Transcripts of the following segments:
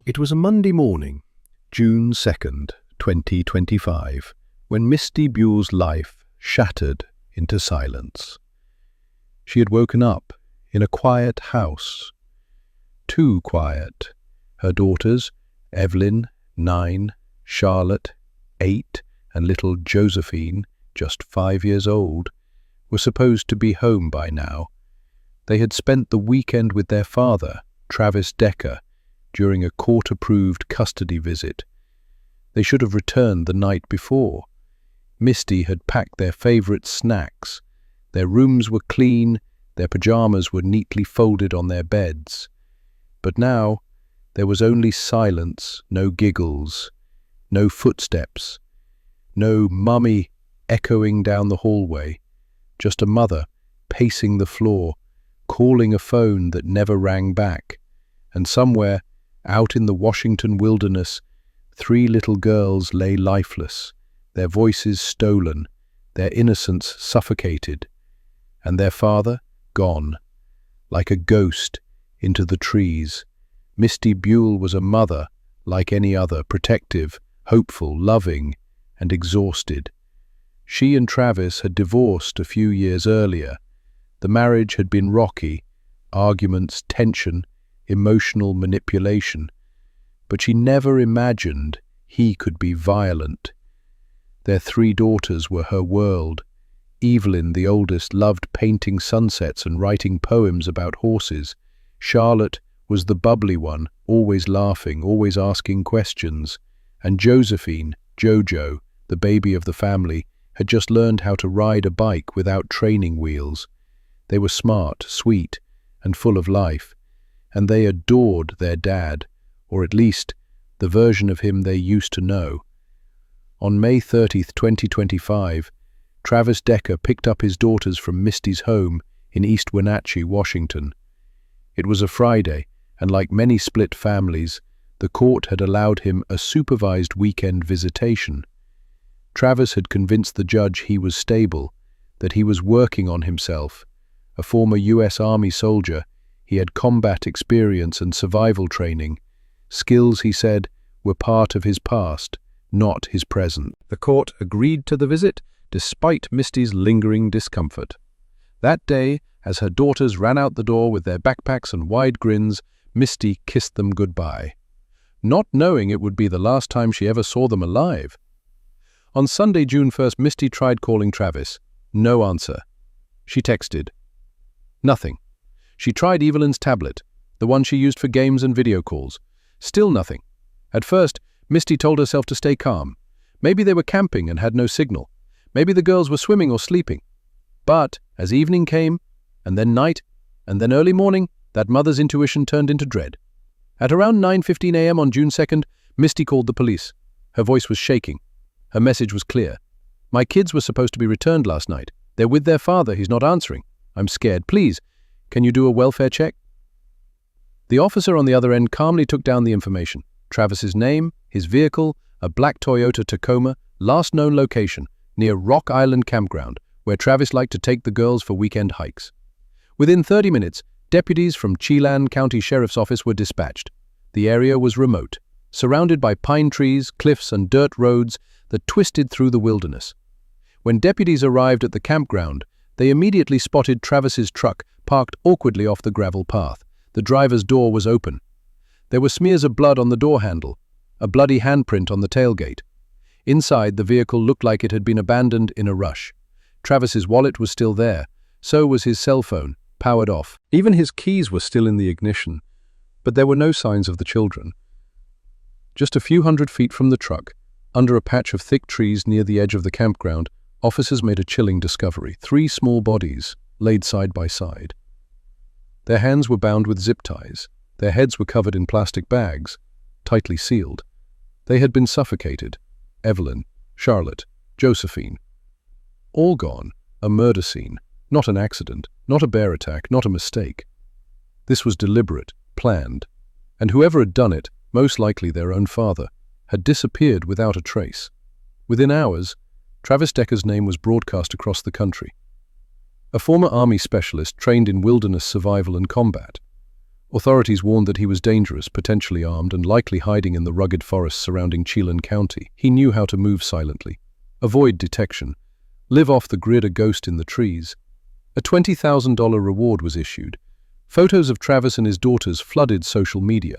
It was a Monday morning, June 2nd, 2025, when Misty Buell's life shattered into silence. She had woken up in a quiet house. Too quiet. Her daughters, Evelyn, 9, Charlotte, 8, and little Josephine, just 5 years old, were supposed to be home by now. They had spent the weekend with their father, Travis Decker, during a court-approved custody visit. They should have returned the night before. Misty had packed their favorite snacks. Their rooms were clean, their pajamas were neatly folded on their beds. But now, there was only silence, no giggles, no footsteps, no mummy echoing down the hallway, just a mother pacing the floor, calling a phone that never rang back, and somewhere, out in the Washington wilderness, 3 little girls lay lifeless, their voices stolen, their innocence suffocated, and their father gone, like a ghost, into the trees. Misty Buell was a mother, like any other, protective, hopeful, loving, and exhausted. She and Travis had divorced a few years earlier. The marriage had been rocky, arguments, tension, emotional manipulation, but she never imagined he could be violent. Their 3 daughters were her world. Evelyn, the oldest, loved painting sunsets and writing poems about horses. Charlotte was the bubbly one, always laughing, always asking questions. And Josephine, Jojo, the baby of the family, had just learned how to ride a bike without training wheels. They were smart, sweet, and full of life. And they adored their dad, or at least the version of him they used to know. On May 30th, 2025, Travis Decker picked up his daughters from Misty's home in East Wenatchee, Washington. It was a Friday, and like many split families, the court had allowed him a supervised weekend visitation. Travis had convinced the judge he was stable, that he was working on himself. A former U.S. Army soldier, he had combat experience and survival training. Skills, he said, were part of his past, not his present. The court agreed to the visit, despite Misty's lingering discomfort. That day, as her daughters ran out the door with their backpacks and wide grins, Misty kissed them goodbye, not knowing it would be the last time she ever saw them alive. On Sunday, June 1st, Misty tried calling Travis. No answer. She texted. Nothing. She tried Evelyn's tablet, the one she used for games and video calls. Still nothing. At first, Misty told herself to stay calm. Maybe they were camping and had no signal. Maybe the girls were swimming or sleeping. But as evening came, and then night, and then early morning, that mother's intuition turned into dread. At around 9:15 a.m. on June 2nd, Misty called the police. Her voice was shaking. Her message was clear. My kids were supposed to be returned last night. They're with their father. He's not answering. I'm scared. Please, can you do a welfare check? The officer on the other end calmly took down the information. Travis's name, his vehicle, a black Toyota Tacoma, last known location, near Rock Island Campground, where Travis liked to take the girls for weekend hikes. Within 30 minutes, deputies from Chelan County Sheriff's Office were dispatched. The area was remote, surrounded by pine trees, cliffs, and dirt roads that twisted through the wilderness. When deputies arrived at the campground, they immediately spotted Travis's truck parked awkwardly off the gravel path. The driver's door was open. There were smears of blood on the door handle, a bloody handprint on the tailgate. Inside, the vehicle looked like it had been abandoned in a rush. Travis's wallet was still there. So was his cell phone, powered off. Even his keys were still in the ignition, but there were no signs of the children. Just a few hundred feet from the truck, under a patch of thick trees near the edge of the campground, officers made a chilling discovery. 3 small bodies, laid side by side. Their hands were bound with zip ties. Their heads were covered in plastic bags, tightly sealed. They had been suffocated. Evelyn, Charlotte, Josephine. All gone. A murder scene. Not an accident, not a bear attack, not a mistake. This was deliberate, planned. And whoever had done it, most likely their own father, had disappeared without a trace. Within hours, Travis Decker's name was broadcast across the country. A former Army specialist trained in wilderness survival and combat. Authorities warned that he was dangerous, potentially armed, and likely hiding in the rugged forests surrounding Chelan County. He knew how to move silently, avoid detection, live off the grid, a ghost in the trees. A $20,000 reward was issued. Photos of Travis and his daughters flooded social media.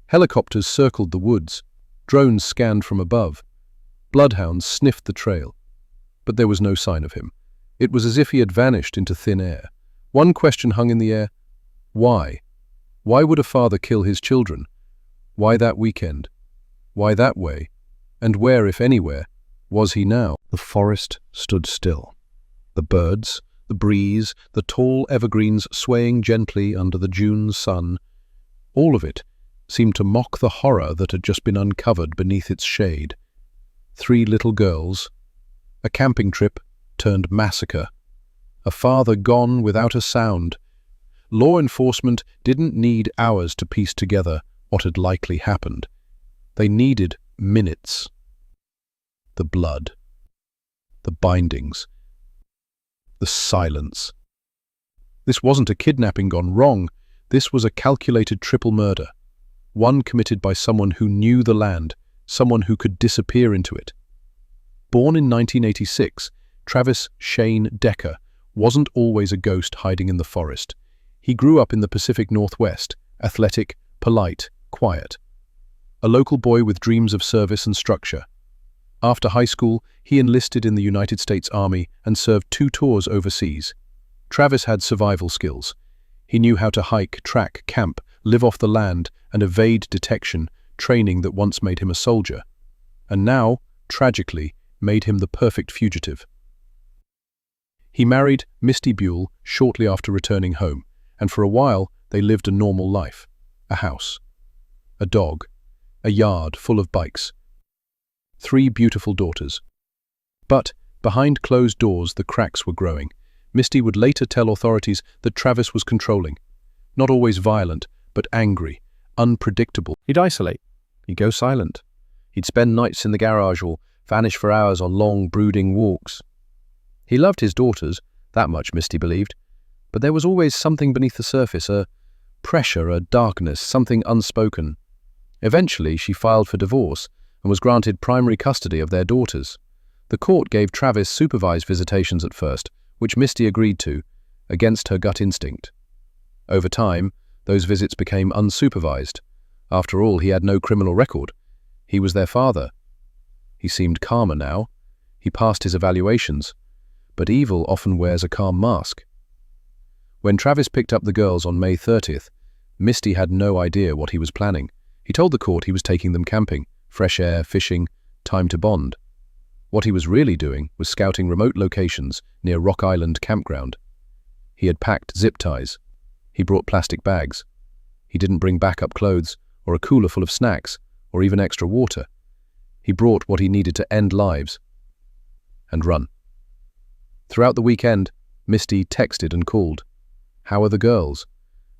Helicopters circled the woods. Drones scanned from above. Bloodhounds sniffed the trail. But there was no sign of him. It was as if he had vanished into thin air. One question hung in the air. Why? Why would a father kill his children? Why that weekend? Why that way? And where, if anywhere, was he now? The forest stood still. The birds, the breeze, the tall evergreens swaying gently under the June sun, all of it seemed to mock the horror that had just been uncovered beneath its shade. 3 little girls, a camping trip turned massacre, a father gone without a sound. Law enforcement didn't need hours to piece together what had likely happened. They needed minutes. The blood, the bindings, the silence. This wasn't a kidnapping gone wrong. This was a calculated triple murder, one committed by someone who knew the land, someone who could disappear into it. Born in 1986, Travis Shane Decker wasn't always a ghost hiding in the forest. He grew up in the Pacific Northwest, athletic, polite, quiet. A local boy with dreams of service and structure. After high school, he enlisted in the United States Army and served 2 tours overseas. Travis had survival skills. He knew how to hike, track, camp, live off the land, and evade detection, training that once made him a soldier. And now, tragically, made him the perfect fugitive. He married Misty Buell shortly after returning home, and for a while they lived a normal life. A house, a dog, a yard full of bikes, 3 beautiful daughters. But behind closed doors the cracks were growing. Misty would later tell authorities that Travis was controlling, not always violent, but angry, unpredictable. He'd isolate, he'd go silent, he'd spend nights in the garage or vanish for hours on long, brooding walks. He loved his daughters, that much Misty believed, but there was always something beneath the surface, a pressure, a darkness, something unspoken. Eventually, she filed for divorce and was granted primary custody of their daughters. The court gave Travis supervised visitations at first, which Misty agreed to, against her gut instinct. Over time, those visits became unsupervised. After all, he had no criminal record. He was their father. He seemed calmer now. He passed his evaluations. But evil often wears a calm mask. When Travis picked up the girls on May 30th, Misty had no idea what he was planning. He told the court he was taking them camping, fresh air, fishing, time to bond. What he was really doing was scouting remote locations near Rock Island campground. He had packed zip ties. He brought plastic bags. He didn't bring backup clothes or a cooler full of snacks or even extra water. He brought what he needed to end lives and run. Throughout the weekend, Misty texted and called. How are the girls?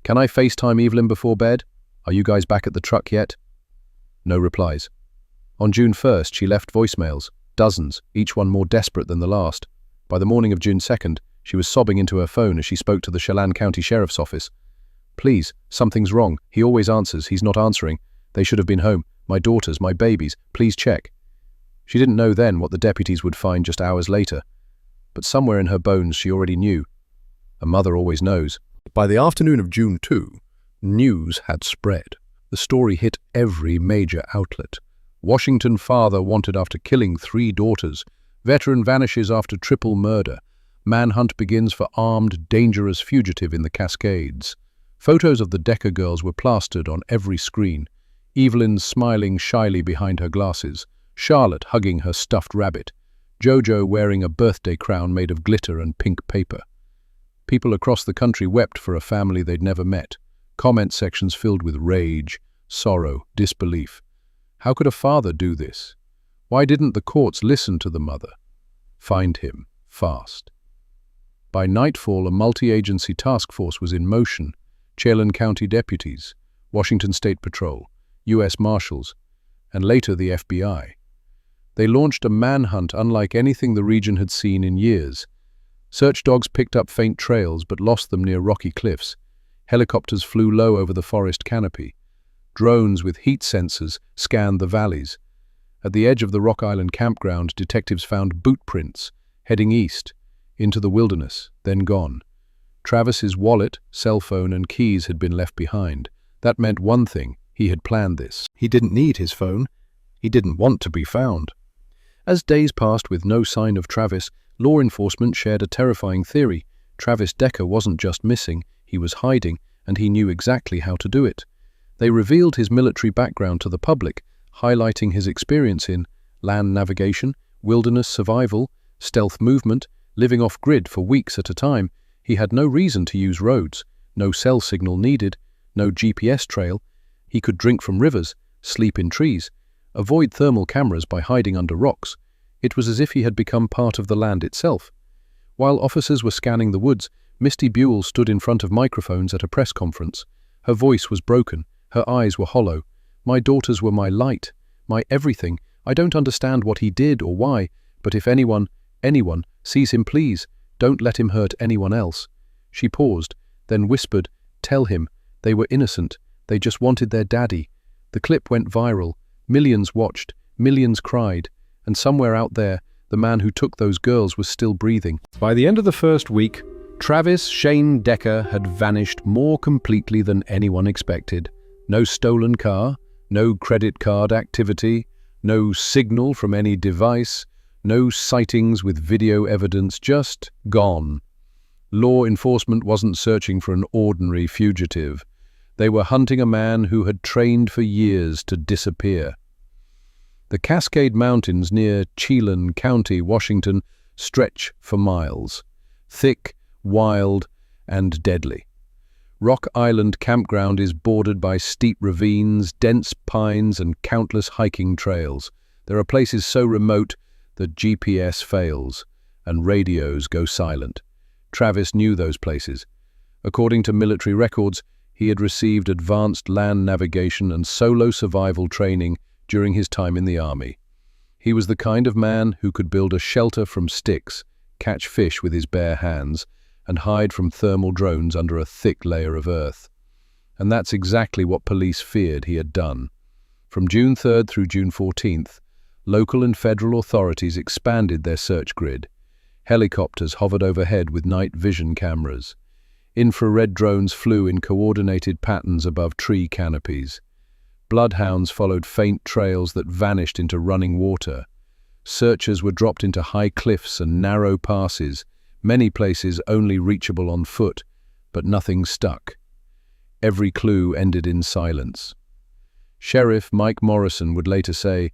Can I FaceTime Evelyn before bed? Are you guys back at the truck yet? No replies. On June 1st, she left voicemails, dozens, each one more desperate than the last. By the morning of June 2nd, she was sobbing into her phone as she spoke to the Chelan County Sheriff's Office. Please, something's wrong. He always answers. He's not answering. They should have been home. My daughters, my babies. Please check. She didn't know then what the deputies would find just hours later. But somewhere in her bones she already knew. A mother always knows. By the afternoon of June 2, news had spread. The story hit every major outlet. Washington father wanted after killing 3 daughters. Veteran vanishes after triple murder. Manhunt begins for armed, dangerous fugitive in the Cascades. Photos of the Decker girls were plastered on every screen. Evelyn smiling shyly behind her glasses. Charlotte hugging her stuffed rabbit. Jojo wearing a birthday crown made of glitter and pink paper. People across the country wept for a family they'd never met. Comment sections filled with rage, sorrow, disbelief. How could a father do this? Why didn't the courts listen to the mother? Find him, fast. By nightfall, a multi-agency task force was in motion. Chelan County deputies, Washington State Patrol, U.S. Marshals, and later the FBI. They launched a manhunt unlike anything the region had seen in years. Search dogs picked up faint trails but lost them near rocky cliffs. Helicopters flew low over the forest canopy. Drones with heat sensors scanned the valleys. At the edge of the Rock Island campground, detectives found boot prints, heading east, into the wilderness, then gone. Travis's wallet, cell phone, and keys had been left behind. That meant one thing: he had planned this. He didn't need his phone. He didn't want to be found. As days passed with no sign of Travis, law enforcement shared a terrifying theory. Travis Decker wasn't just missing, he was hiding, and he knew exactly how to do it. They revealed his military background to the public, highlighting his experience in land navigation, wilderness survival, stealth movement, living off-grid for weeks at a time. He had no reason to use roads, no cell signal needed, no GPS trail. He could drink from rivers, sleep in trees, avoid thermal cameras by hiding under rocks. It was as if he had become part of the land itself. While officers were scanning the woods, Misty Buell stood in front of microphones at a press conference. Her voice was broken, her eyes were hollow. "My daughters were my light, my everything. I don't understand what he did or why, but if anyone sees him, please, don't let him hurt anyone else." She paused, then whispered, "Tell him, they were innocent, they just wanted their daddy." The clip went viral, millions watched, millions cried, and somewhere out there, the man who took those girls was still breathing. By the end of the first week, Travis Shane Decker had vanished more completely than anyone expected. No stolen car, no credit card activity, no signal from any device, no sightings with video evidence, just gone. Law enforcement wasn't searching for an ordinary fugitive. They were hunting a man who had trained for years to disappear. The Cascade Mountains near Chelan County, Washington, stretch for miles. Thick, wild, and deadly. Rock Island campground is bordered by steep ravines, dense pines, and countless hiking trails. There are places so remote that GPS fails, and radios go silent. Travis knew those places. According to military records, he had received advanced land navigation and solo survival training during his time in the army. He was the kind of man who could build a shelter from sticks, catch fish with his bare hands, and hide from thermal drones under a thick layer of earth. And that's exactly what police feared he had done. From June 3rd through June 14th, local and federal authorities expanded their search grid. Helicopters hovered overhead with night vision cameras. Infrared drones flew in coordinated patterns above tree canopies. Bloodhounds followed faint trails that vanished into running water. Searchers were dropped into high cliffs and narrow passes, many places only reachable on foot, but nothing stuck. Every clue ended in silence. Sheriff Mike Morrison would later say,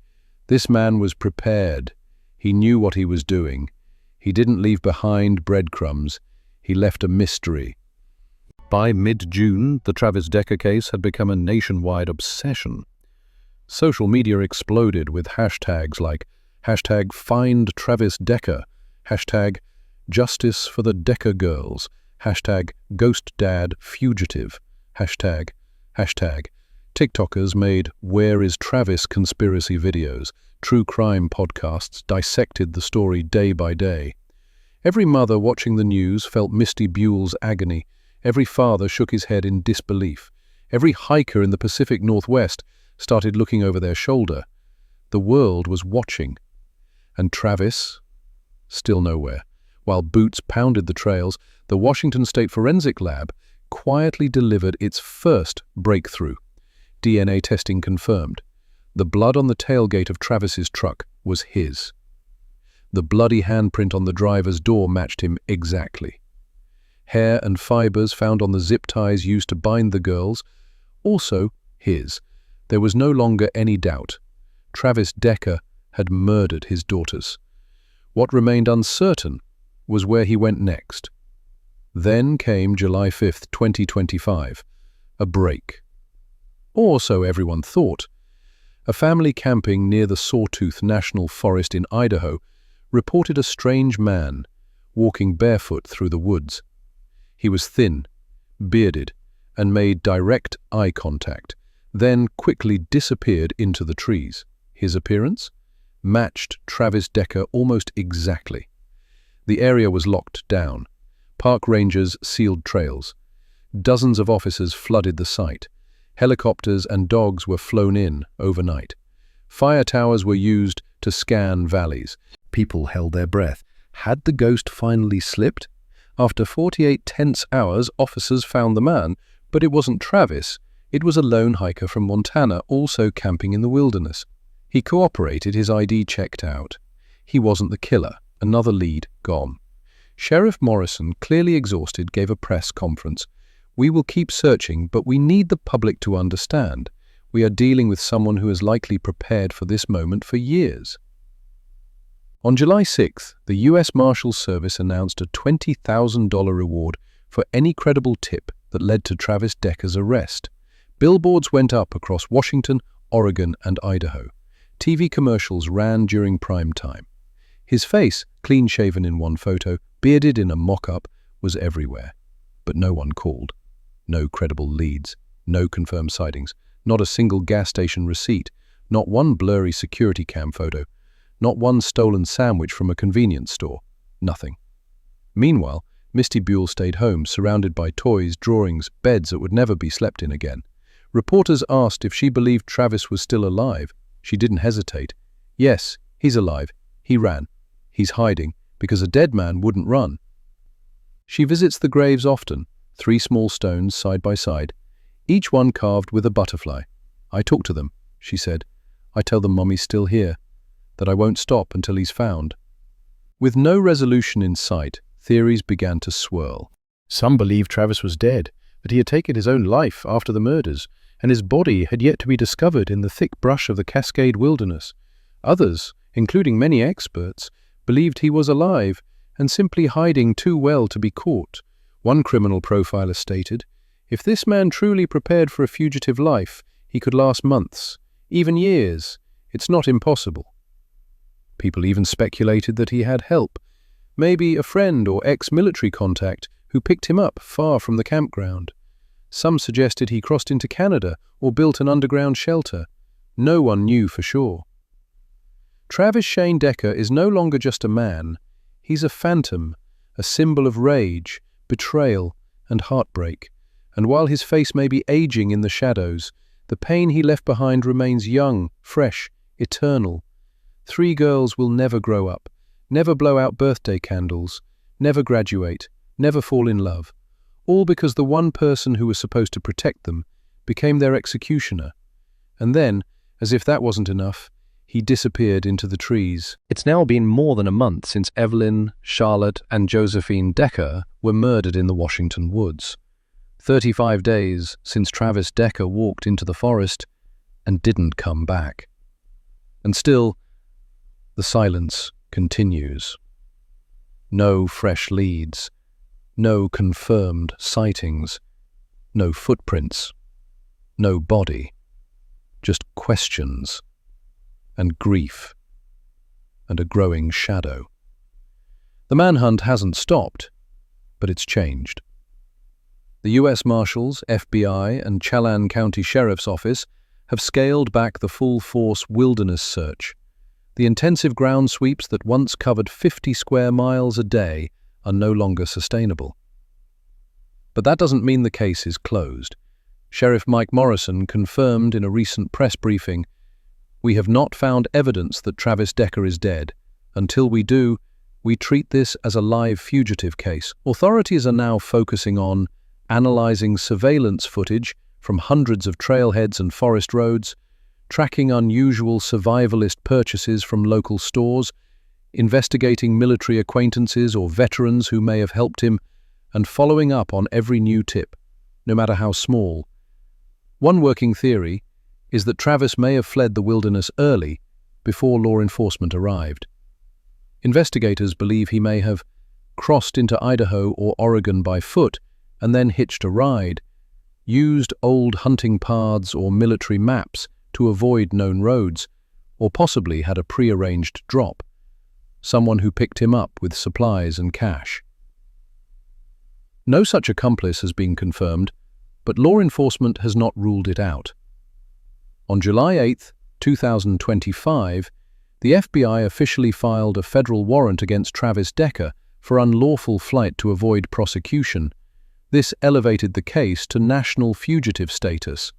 "This man was prepared. He knew what he was doing. He didn't leave behind breadcrumbs. He left a mystery." By mid-June, the Travis Decker case had become a nationwide obsession. Social media exploded with hashtags like #FindTravisDecker, #JusticeForTheDeckerGirls, #GhostDadFugitive, hashtag. TikTokers made "Where is Travis" conspiracy videos. True crime podcasts dissected the story day by day. Every mother watching the news felt Misty Buell's agony. Every father shook his head in disbelief. Every hiker in the Pacific Northwest started looking over their shoulder. The world was watching. And Travis? Still nowhere. While boots pounded the trails, the Washington State Forensic Lab quietly delivered its first breakthrough. DNA testing confirmed. The blood on the tailgate of Travis's truck was his. The bloody handprint on the driver's door matched him exactly. Hair and fibers found on the zip ties used to bind the girls, also his. There was no longer any doubt. Travis Decker had murdered his daughters. What remained uncertain was where he went next. Then came July 5th, 2025, a break. Or so everyone thought. A family camping near the Sawtooth National Forest in Idaho reported a strange man walking barefoot through the woods. He was thin, bearded, and made direct eye contact, then quickly disappeared into the trees. His appearance matched Travis Decker almost exactly. The area was locked down. Park rangers sealed trails. Dozens of officers flooded the site. Helicopters and dogs were flown in overnight. Fire towers were used to scan valleys. People held their breath. Had the ghost finally slipped? After 48 tense hours, officers found the man, but it wasn't Travis. It was a lone hiker from Montana, also camping in the wilderness. He cooperated, his ID checked out. He wasn't the killer. Another lead gone. Sheriff Morrison, clearly exhausted, gave a press conference. "We will keep searching, but we need the public to understand. We are dealing with someone who has likely prepared for this moment for years." On July 6th, the U.S. Marshals Service announced a $20,000 reward for any credible tip that led to Travis Decker's arrest. Billboards went up across Washington, Oregon, and Idaho. TV commercials ran during prime time. His face, clean-shaven in one photo, bearded in a mock-up, was everywhere. But no one called. No credible leads. No confirmed sightings. Not a single gas station receipt. Not one blurry security cam photo. Not one stolen sandwich from a convenience store. Nothing. Meanwhile, Misty Buell stayed home, surrounded by toys, drawings, beds that would never be slept in again. Reporters asked if she believed Travis was still alive. She didn't hesitate. "Yes, he's alive. He ran. He's hiding, because a dead man wouldn't run." She visits the graves often, 3 small stones side by side, each one carved with a butterfly. "I talk to them," she said. "I tell them Mommy's still here, that I won't stop until he's found." With no resolution in sight, theories began to swirl. Some believed Travis was dead, that he had taken his own life after the murders, and his body had yet to be discovered in the thick brush of the Cascade Wilderness. Others, including many experts, believed he was alive and simply hiding too well to be caught. One criminal profiler stated, "If this man truly prepared for a fugitive life, he could last months, even years. It's not impossible." People even speculated that he had help, maybe a friend or ex-military contact who picked him up far from the campground. Some suggested he crossed into Canada or built an underground shelter. No one knew for sure. Travis Shane Decker is no longer just a man. He's a phantom, a symbol of rage, betrayal, and heartbreak. And while his face may be aging in the shadows, the pain he left behind remains young, fresh, eternal. 3 girls will never grow up, never blow out birthday candles, never graduate, never fall in love. All because the one person who was supposed to protect them became their executioner. And then, as if that wasn't enough, he disappeared into the trees. It's now been more than a month since Evelyn, Charlotte, and Josephine Decker were murdered in the Washington woods. 35 days since Travis Decker walked into the forest and didn't come back. And still, the silence continues. No fresh leads. No confirmed sightings, no footprints, no body, just questions and grief and a growing shadow. The manhunt hasn't stopped, but it's changed. The U.S. Marshals, FBI, and Chelan County Sheriff's Office have scaled back the full-force wilderness search. The intensive ground sweeps that once covered 50 square miles a day are no longer sustainable. But that doesn't mean the case is closed. Sheriff Mike Morrison confirmed in a recent press briefing, "We have not found evidence that Travis Decker is dead. Until we do, we treat this as a live fugitive case." Authorities are now focusing on analyzing surveillance footage from hundreds of trailheads and forest roads, tracking unusual survivalist purchases from local stores, investigating military acquaintances or veterans who may have helped him, and following up on every new tip, no matter how small. One working theory is that Travis may have fled the wilderness early, before law enforcement arrived. Investigators believe he may have crossed into Idaho or Oregon by foot and then hitched a ride, used old hunting paths or military maps to avoid known roads, or possibly had a pre-arranged drop. Someone who picked him up with supplies and cash. No such accomplice has been confirmed, but law enforcement has not ruled it out. On July 8, 2025, the FBI officially filed a federal warrant against Travis Decker for unlawful flight to avoid prosecution. This elevated the case to national fugitive status.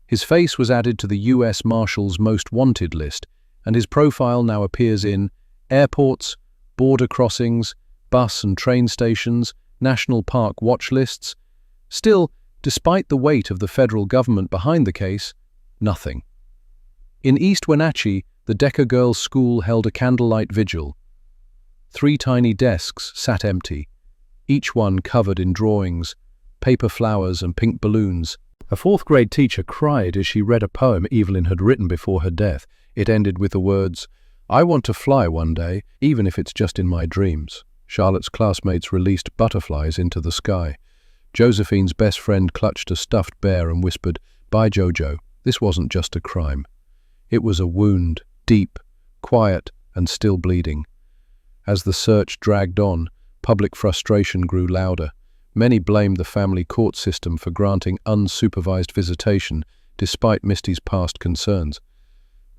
His face was added to the U.S. Marshal's most wanted list, and his profile now appears in airports, border crossings, bus and train stations, national park watch lists. Still, despite the weight of the federal government behind the case, nothing. In East Wenatchee, the Decker girls' school held a candlelight vigil. 3 tiny desks sat empty, each one covered in drawings, paper flowers and pink balloons. A 4th-grade teacher cried as she read a poem Evelyn had written before her death. It ended with the words, "I want to fly one day, even if it's just in my dreams." Charlotte's classmates released butterflies into the sky. Josephine's best friend clutched a stuffed bear and whispered, "Bye, Jojo." This wasn't just a crime. It was a wound, deep, quiet, and still bleeding. As the search dragged on, public frustration grew louder. Many blamed the family court system for granting unsupervised visitation despite Misty's past concerns.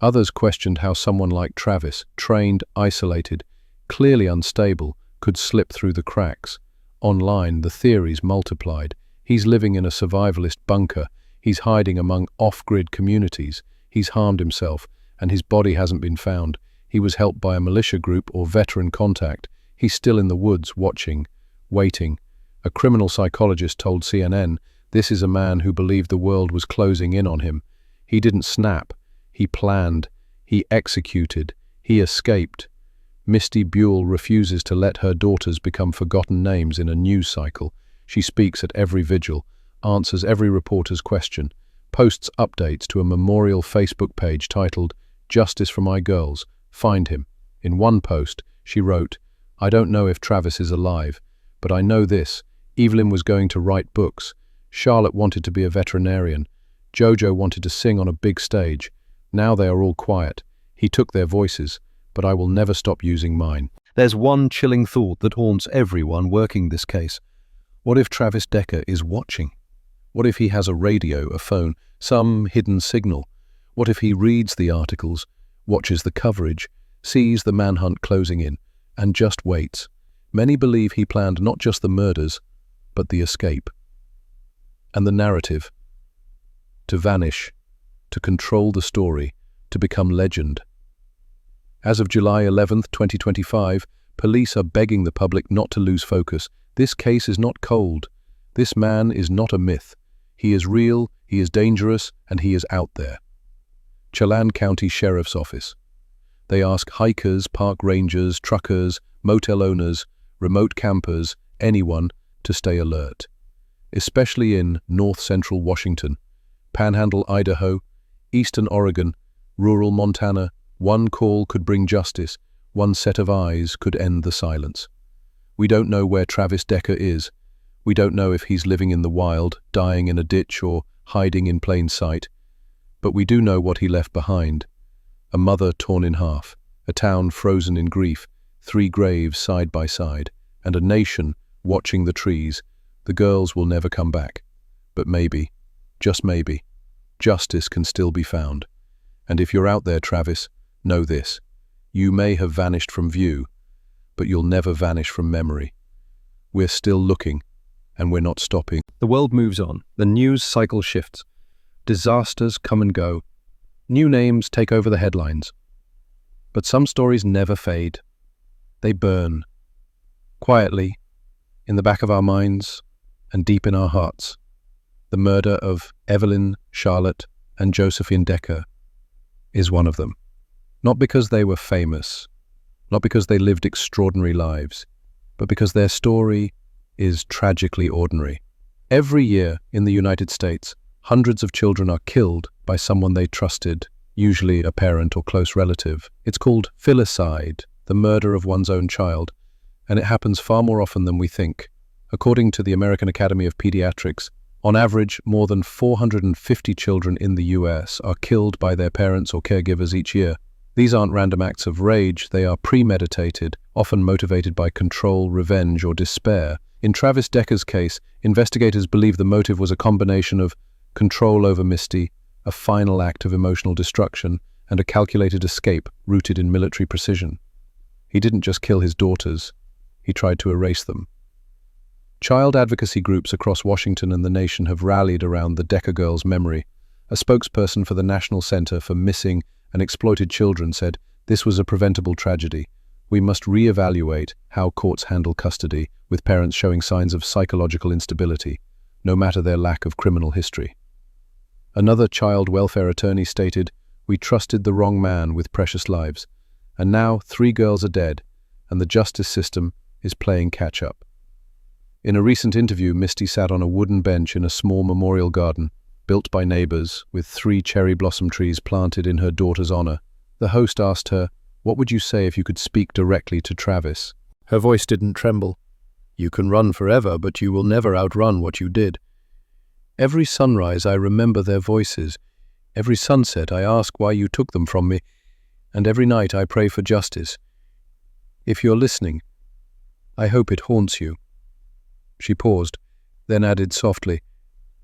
Others questioned how someone like Travis, trained, isolated, clearly unstable, could slip through the cracks. Online, the theories multiplied. He's living in a survivalist bunker. He's hiding among off-grid communities. He's harmed himself, and his body hasn't been found. He was helped by a militia group or veteran contact. He's still in the woods, watching, waiting. A criminal psychologist told CNN, "This is a man who believed the world was closing in on him. He didn't snap. He planned. He executed. He escaped." Misty Buell refuses to let her daughters become forgotten names in a news cycle. She speaks at every vigil, answers every reporter's question, posts updates to a memorial Facebook page titled, "Justice for My Girls, Find Him." In one post, she wrote, "I don't know if Travis is alive, but I know this. Evelyn was going to write books. Charlotte wanted to be a veterinarian. Jojo wanted to sing on a big stage. Now they are all quiet. He took their voices, but I will never stop using mine." There's one chilling thought that haunts everyone working this case. What if Travis Decker is watching? What if he has a radio, a phone, some hidden signal? What if he reads the articles, watches the coverage, sees the manhunt closing in, and just waits? Many believe he planned not just the murders, but the escape. And the narrative. To vanish, to control the story, to become legend. As of July 11th, 2025, police are begging the public not to lose focus. This case is not cold. This man is not a myth. He is real, he is dangerous, and he is out there. Chelan County Sheriff's Office. They ask hikers, park rangers, truckers, motel owners, remote campers, anyone to stay alert. Especially in north-central Washington, Panhandle, Idaho, eastern Oregon, rural Montana, one call could bring justice, one set of eyes could end the silence. We don't know where Travis Decker is. We don't know if he's living in the wild, dying in a ditch, or hiding in plain sight. But we do know what he left behind. A mother torn in half, a town frozen in grief, 3 graves side by side, and a nation watching the trees. The girls will never come back. But maybe, just maybe, justice can still be found. And if you're out there, Travis, know this. You may have vanished from view, but you'll never vanish from memory. We're still looking, and we're not stopping. The world moves on. The news cycle shifts. Disasters come and go. New names take over the headlines. But some stories never fade. They burn. Quietly, in the back of our minds and deep in our hearts. The murder of Evelyn, Charlotte, and Josephine Decker is one of them. Not because they were famous, not because they lived extraordinary lives, but because their story is tragically ordinary. Every year in the United States, hundreds of children are killed by someone they trusted, usually a parent or close relative. It's called filicide, the murder of one's own child, and it happens far more often than we think. According to the American Academy of Pediatrics, on average, more than 450 children in the US are killed by their parents or caregivers each year. These aren't random acts of rage, they are premeditated, often motivated by control, revenge, or despair. In Travis Decker's case, investigators believe the motive was a combination of control over Misty, a final act of emotional destruction, and a calculated escape rooted in military precision. He didn't just kill his daughters, he tried to erase them. Child advocacy groups across Washington and the nation have rallied around the Decker girls' memory. A spokesperson for the National Center for Missing and Exploited Children said, "This was a preventable tragedy. We must re-evaluate how courts handle custody, with parents showing signs of psychological instability, no matter their lack of criminal history." Another child welfare attorney stated, "We trusted the wrong man with precious lives, and now 3 girls are dead, and the justice system is playing catch-up." In a recent interview, Misty sat on a wooden bench in a small memorial garden, built by neighbors, with 3 cherry blossom trees planted in her daughter's honor. The host asked her, "What would you say if you could speak directly to Travis?" Her voice didn't tremble. "You can run forever, but you will never outrun what you did. Every sunrise I remember their voices. Every sunset I ask why you took them from me. And every night I pray for justice. If you're listening, I hope it haunts you." She paused, then added softly,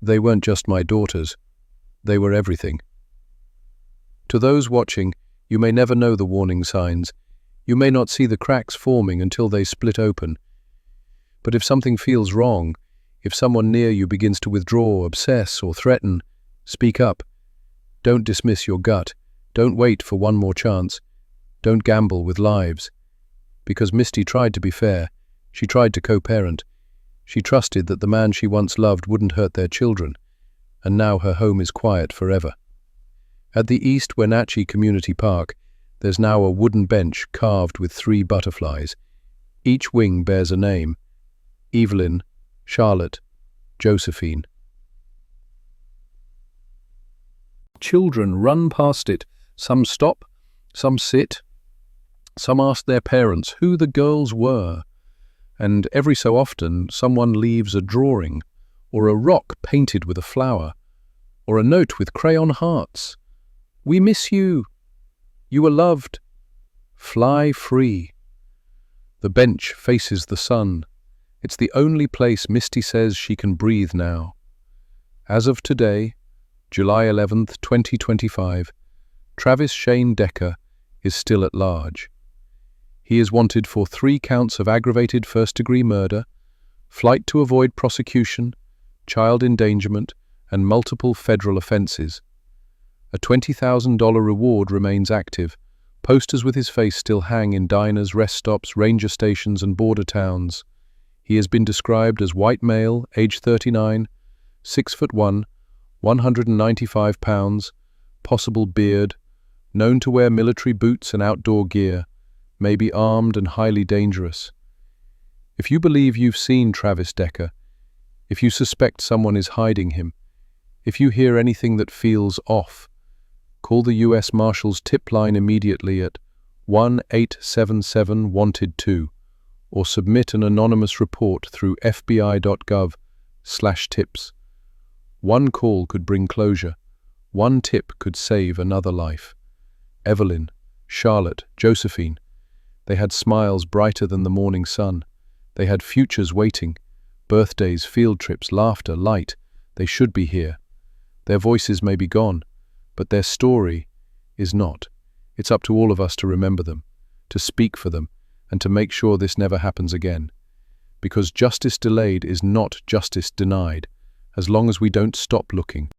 "They weren't just my daughters. They were everything." To those watching, you may never know the warning signs. You may not see the cracks forming until they split open. But if something feels wrong, if someone near you begins to withdraw, obsess, or threaten, speak up. Don't dismiss your gut. Don't wait for one more chance. Don't gamble with lives. Because Misty tried to be fair. She tried to co-parent. She trusted that the man she once loved wouldn't hurt their children. And now her home is quiet forever. At the East Wenatchee Community Park, there's now a wooden bench carved with 3 butterflies. Each wing bears a name: Evelyn, Charlotte, Josephine. Children run past it. Some stop, some sit, some ask their parents who the girls were. And every so often, someone leaves a drawing, or a rock painted with a flower, or a note with crayon hearts. "We miss you. You were loved. Fly free." The bench faces the sun. It's the only place Misty says she can breathe now. As of today, July 11th, 2025, Travis Shane Decker is still at large. He is wanted for 3 counts of aggravated first-degree murder, flight to avoid prosecution, child endangerment, and multiple federal offenses. A $20,000 reward remains active. Posters with his face still hang in diners, rest stops, ranger stations, and border towns. He has been described as white male, age 39, 6'1", 195 pounds, possible beard, known to wear military boots and outdoor gear, may be armed and highly dangerous. If you believe you've seen Travis Decker, if you suspect someone is hiding him, if you hear anything that feels off, call the U.S. Marshals tip line immediately at 1-877-WANTED-2 or submit an anonymous report through fbi.gov/tips. One call could bring closure. One tip could save another life. Evelyn, Charlotte, Josephine. They had smiles brighter than the morning sun. They had futures waiting. Birthdays, field trips, laughter, light. They should be here. Their voices may be gone, but their story is not. It's up to all of us to remember them, to speak for them, and to make sure this never happens again. Because justice delayed is not justice denied, as long as we don't stop looking.